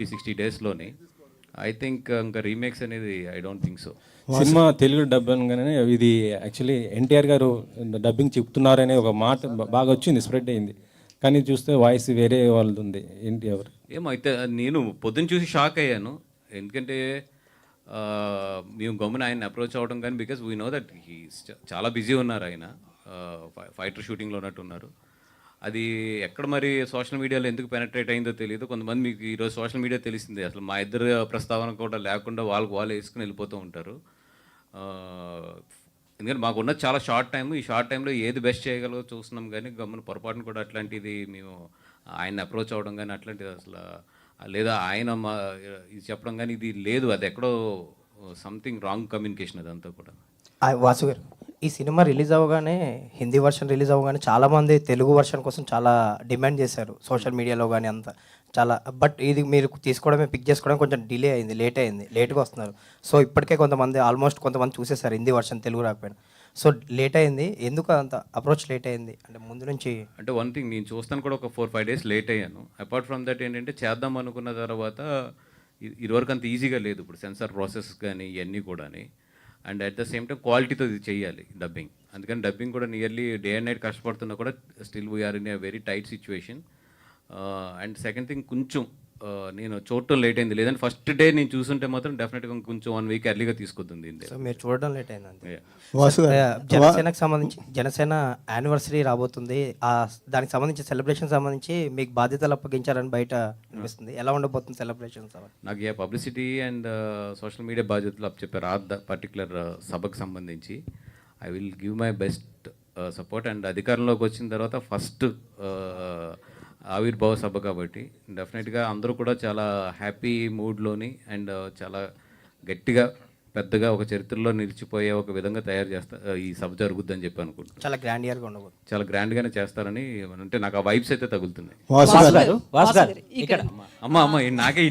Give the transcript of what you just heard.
60 డేస్లోనే. I think ఇంకా remakes అనేది I don't think so. Cinema Telugu dub అనగానే ఇది యాక్చువల్లీ ఎన్టీఆర్ గారు డబ్బింగ్ చెప్తున్నారనే ఒక మాట బాగా వచ్చింది, స్ప్రెడ్ అయింది. కానీ చూస్తే వాయిస్ వేరే వాళ్ళది ఉంది. ఏంటి ఎవరు? ఏమో అయితే నేను పొద్దున్న చూసి షాక్ అయ్యాను. ఎందుకంటే మేము గమ్మున ఆయన అప్రోచ్ అవ్వడం కానీ బికాస్ వీ నో దట్ చాలా బిజీ ఉన్నారు ఆయన, ఫైటర్ షూటింగ్లో ఉన్నట్టు ఉన్నారు. అది ఎక్కడ మరి సోషల్ మీడియాలో ఎందుకు పెనట్రేట్ అయిందో తెలియదు. కొంతమంది మీకు ఈరోజు సోషల్ మీడియా తెలిసిందే, అసలు మా ఇద్దరు ప్రస్తావన కూడా లేకుండా వాళ్ళు వేసుకుని వెళ్ళిపోతూ ఉంటారు. ఎందుకంటే మాకున్న చాలా షార్ట్ టైం, ఈ షార్ట్ టైంలో ఏది బెస్ట్ చేయగలదో చూస్తున్నాం. కానీ గమ్మున పొరపాటును కూడా అట్లాంటిది మేము ఆయన అప్రోచ్ అవ్వడం కానీ అట్లాంటిది అసలు లేదా ఆయన ఇది చెప్పడం కానీ ఇది లేదు. అది ఎక్కడో సంథింగ్ రాంగ్ కమ్యూనికేషన్ అదంతా కూడా. వాసు గారు, ఈ సినిమా రిలీజ్ అవ్వగానే, హిందీ వర్షన్ రిలీజ్ అవ్వగానే చాలామంది తెలుగు వర్షన్ కోసం చాలా డిమాండ్ చేశారు సోషల్ మీడియాలో కానీ అంతా చాలా. బట్ ఇది మీరు తీసుకోవడమే, పిక్ చేసుకోవడం కొంచెం డిలే అయింది, లేట్గా వస్తున్నారు. సో ఇప్పటికే ఆల్మోస్ట్ కొంతమంది చూసేశారు హిందీ వర్షన్, తెలుగు రాకపోయినా. సో లేట్ అయింది, ఎందుకు అంత అప్రోచ్ లేట్ అయింది అంటే ముందు నుంచి? అంటే వన్ థింగ్, నేను చూస్తాను కూడా ఒక 4-5 డేస్ లేట్ అయ్యాను. అపార్ట్ ఫ్రమ్ దట్ ఏంటంటే చేద్దాం అనుకున్న తర్వాత ఇదివరకు అంత ఈజీగా లేదు. ఇప్పుడు సెన్సార్ ప్రాసెస్ కానీ ఇవన్నీ కూడా, and at the same time క్వాలిటీతో ఇది చేయాలి డబ్బింగ్. అందుకని డబ్బింగ్ కూడా నియర్లీ డే అండ్ నైట్ కష్టపడుతున్నా కూడా still we are in a very tight situation. And second thing, కొంచెం నేను చూడటం లేట్ అయింది. లేదంటే ఫస్ట్ డే నేను చూసుంటే మాత్రం డెఫినెట్గా కొంచెం 1 వీక్ ఎర్లీగా తీసుకొద్ది. సో మీరు చూడడం లేట్ అయింది. జనసేనకు సంబంధించి జనసేన యానివర్సరీ రాబోతుంది, దానికి సంబంధించి సెలబ్రేషన్ సంబంధించి మీకు బాధ్యతలు అప్పగించారని బయట అనిపిస్తుంది. ఎలా ఉండబోతుంది సెలబ్రేషన్స్? నాకు ఏ పబ్లిసిటీ అండ్ సోషల్ మీడియా బాధ్యతలు అప్పచెప్పారు ఆ పర్టికులర్ సభకు సంబంధించి. I will give my best support. And అధికారంలోకి వచ్చిన తర్వాత ఫస్ట్ ఆవిర్భావ సభ కాబట్టి డెఫినెట్గా అందరూ కూడా చాలా హ్యాపీ మూడ్లోని అండ్ చాలా గట్టిగా పెద్దగా ఒక చరిత్రలో నిలిచిపోయే ఒక విధంగా తయారు ఈ సభ జరుగుద్దని చెప్పి అనుకుంటున్నాను. చాలా గ్రాండ్గా ఉండబోతుంది, చాలా గ్రాండ్గానే చేస్తారని అంటే నాకు ఆ వైబ్స్ అయితే తగులుతున్నాయి. ఇక్కడ అమ్మ నాకే